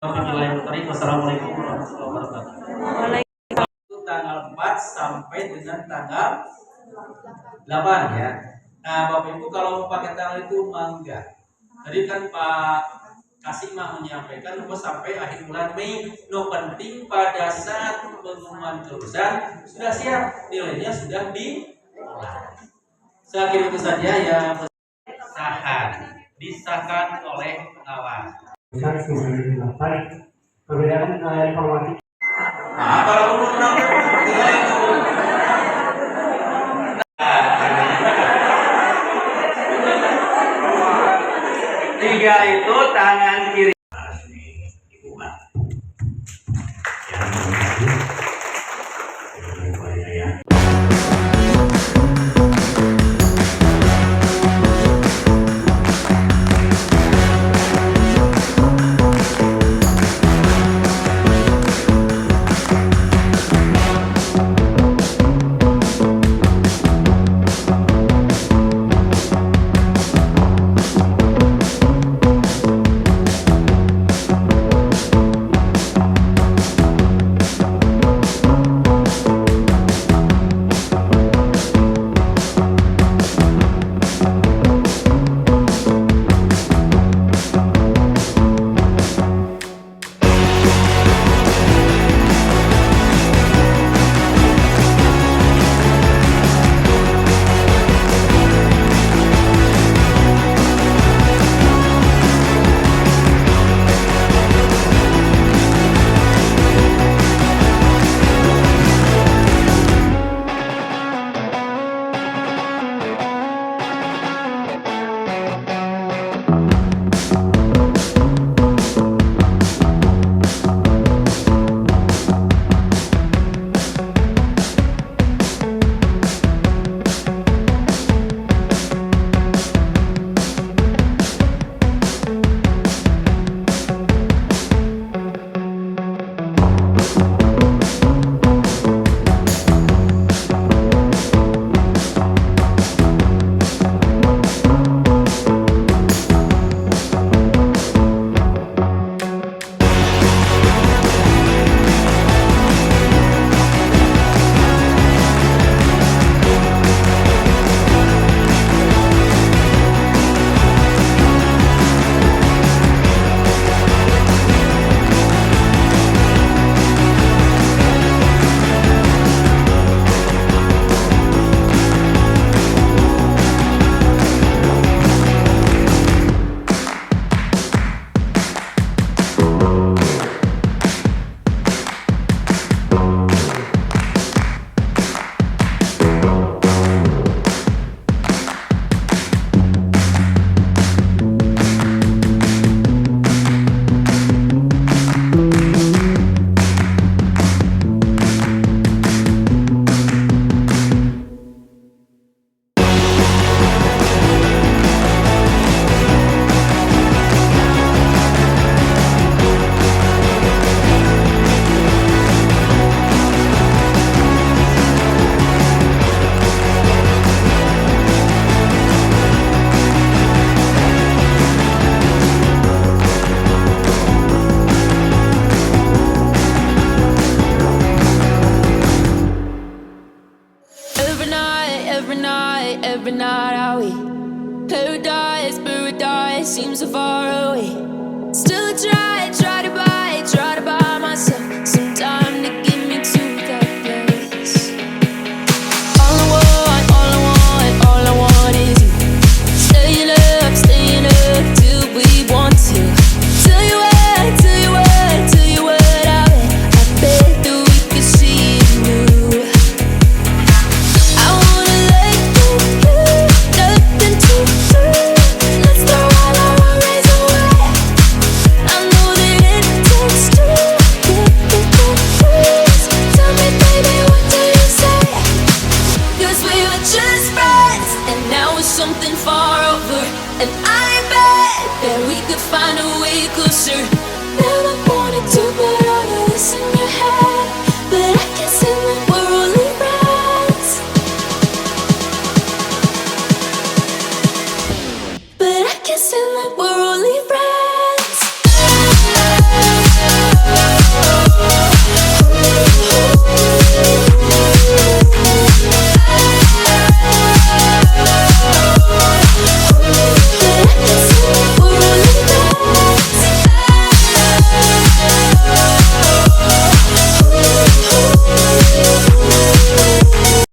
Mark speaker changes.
Speaker 1: Wassalamualaikum warahmatullahi wabarakatuh. Itu tanggal 4 sampai dengan tanggal 8 ya. Nah, Bapak Ibu kalau mau pakai tanggal itu mangga. Tadi kan Pak Kasih mah menyampaikan bahwa sampai akhir bulan Mei, no penting pada saat pengumuman kelulusan sudah siap, nilainya sudah diolah. Saya kira itu saja yang disahkan oleh pengawas.
Speaker 2: Perbedaan informatif.
Speaker 1: Nah, kalau menurut tiga itu tangan kiri.
Speaker 3: every night I wait. Paradise, paradise seems so far away. Still I try.